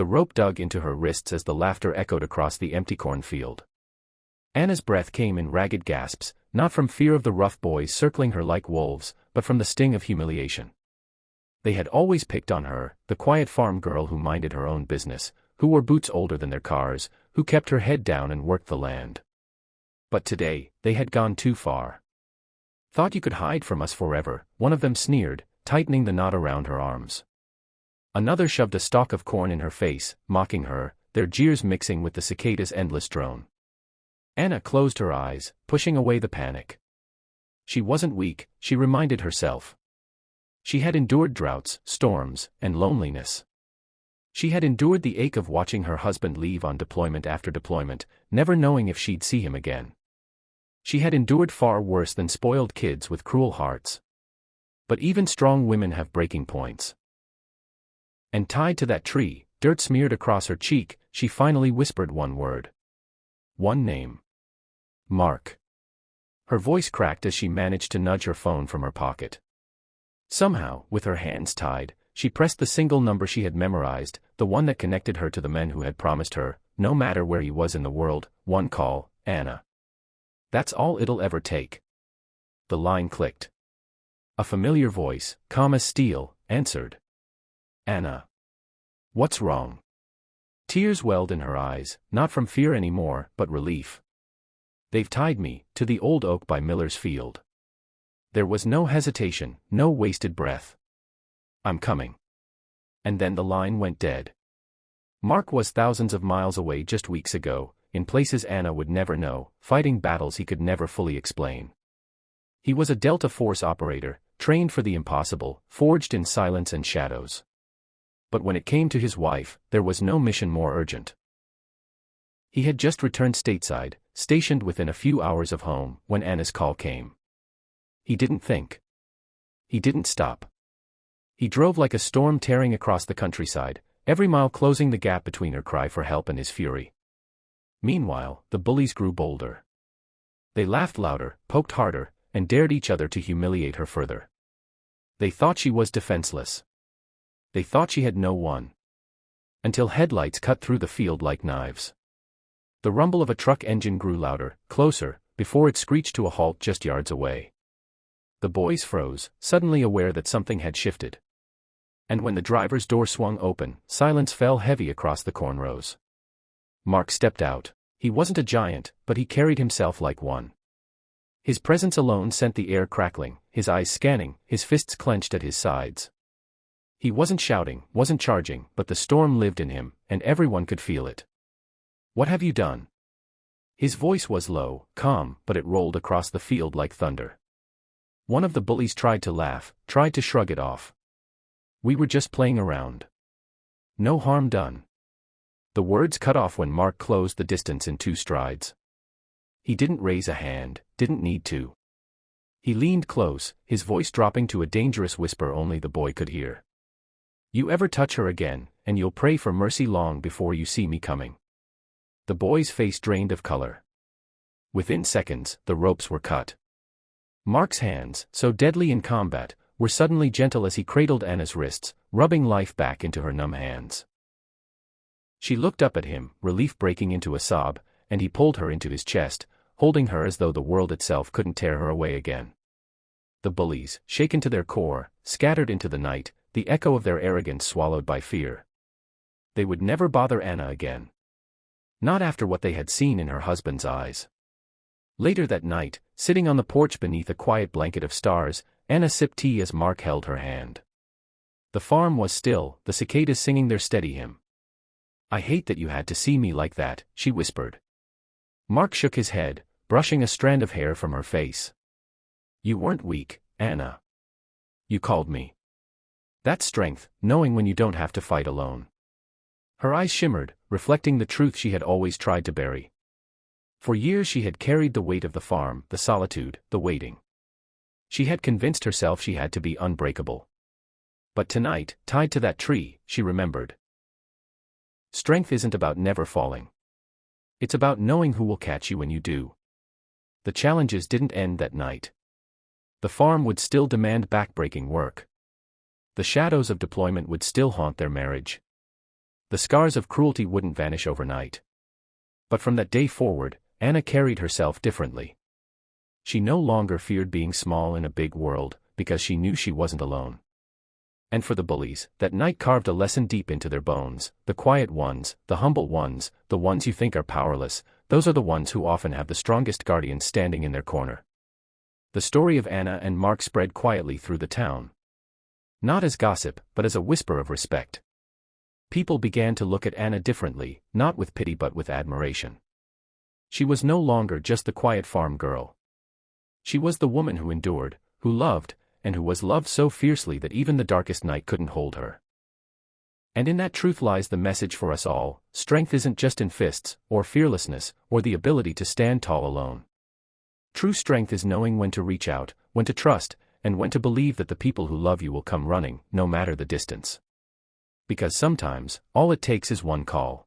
the rope dug into her wrists as the laughter echoed across the empty cornfield. Anna's breath came in ragged gasps, not from fear of the rough boys circling her like wolves, but from the sting of humiliation. They had always picked on her, the quiet farm girl who minded her own business, who wore boots older than their cars, who kept her head down and worked the land. But today, they had gone too far. "Thought you could hide from us forever," one of them sneered, tightening the knot around her arms. Another shoved a stalk of corn in her face, mocking her, their jeers mixing with the cicada's endless drone. Anna closed her eyes, pushing away the panic. She wasn't weak, she reminded herself. She had endured droughts, storms, and loneliness. She had endured the ache of watching her husband leave on deployment after deployment, never knowing if she'd see him again. She had endured far worse than spoiled kids with cruel hearts. But even strong women have breaking points. And tied to that tree, dirt smeared across her cheek, she finally whispered one word. One name. Mark. Her voice cracked as she managed to nudge her phone from her pocket. Somehow, with her hands tied, she pressed the single number she had memorized, the one that connected her to the men who had promised her, no matter where he was in the world, one call, Anna. That's all it'll ever take. The line clicked. A familiar voice, calm as steel, answered. Anna. What's wrong? Tears welled in her eyes, not from fear anymore, but relief. They've tied me to the old oak by Miller's Field. There was no hesitation, no wasted breath. I'm coming. And then the line went dead. Mark was thousands of miles away just weeks ago, in places Anna would never know, fighting battles he could never fully explain. He was a Delta Force operator, trained for the impossible, forged in silence and shadows. But when it came to his wife, there was no mission more urgent. He had just returned stateside, stationed within a few hours of home, when Anna's call came. He didn't think. He didn't stop. He drove like a storm tearing across the countryside, every mile closing the gap between her cry for help and his fury. Meanwhile, the bullies grew bolder. They laughed louder, poked harder, and dared each other to humiliate her further. They thought she was defenseless. They thought she had no one. Until headlights cut through the field like knives. The rumble of a truck engine grew louder, closer, before it screeched to a halt just yards away. The boys froze, suddenly aware that something had shifted. And when the driver's door swung open, silence fell heavy across the cornrows. Mark stepped out. He wasn't a giant, but he carried himself like one. His presence alone sent the air crackling, his eyes scanning, his fists clenched at his sides. He wasn't shouting, wasn't charging, but the storm lived in him, and everyone could feel it. What have you done? His voice was low, calm, but it rolled across the field like thunder. One of the bullies tried to laugh, tried to shrug it off. We were just playing around. No harm done. The words cut off when Mark closed the distance in 2 strides. He didn't raise a hand, didn't need to. He leaned close, his voice dropping to a dangerous whisper only the boy could hear. You ever touch her again, and you'll pray for mercy long before you see me coming. The boy's face drained of color. Within seconds, the ropes were cut. Mark's hands, so deadly in combat, were suddenly gentle as he cradled Anna's wrists, rubbing life back into her numb hands. She looked up at him, relief breaking into a sob, and he pulled her into his chest, holding her as though the world itself couldn't tear her away again. The bullies, shaken to their core, scattered into the night, the echo of their arrogance swallowed by fear. They would never bother Anna again. Not after what they had seen in her husband's eyes. Later that night, sitting on the porch beneath a quiet blanket of stars, Anna sipped tea as Mark held her hand. The farm was still, the cicadas singing their steady hymn. I hate that you had to see me like that, she whispered. Mark shook his head, brushing a strand of hair from her face. You weren't weak, Anna. You called me. That's strength, knowing when you don't have to fight alone. Her eyes shimmered, reflecting the truth she had always tried to bury. For years she had carried the weight of the farm, the solitude, the waiting. She had convinced herself she had to be unbreakable. But tonight, tied to that tree, she remembered. Strength isn't about never falling. It's about knowing who will catch you when you do. The challenges didn't end that night. The farm would still demand backbreaking work. The shadows of deployment would still haunt their marriage. The scars of cruelty wouldn't vanish overnight. But from that day forward, Anna carried herself differently. She no longer feared being small in a big world, because she knew she wasn't alone. And for the bullies, that night carved a lesson deep into their bones: the quiet ones, the humble ones, the ones you think are powerless, those are the ones who often have the strongest guardians standing in their corner. The story of Anna and Mark spread quietly through the town. Not as gossip, but as a whisper of respect. People began to look at Anna differently, not with pity but with admiration. She was no longer just the quiet farm girl. She was the woman who endured, who loved, and who was loved so fiercely that even the darkest night couldn't hold her. And in that truth lies the message for us all: strength isn't just in fists, or fearlessness, or the ability to stand tall alone. True strength is knowing when to reach out, when to trust, and when to believe that the people who love you will come running, no matter the distance. Because sometimes, all it takes is one call.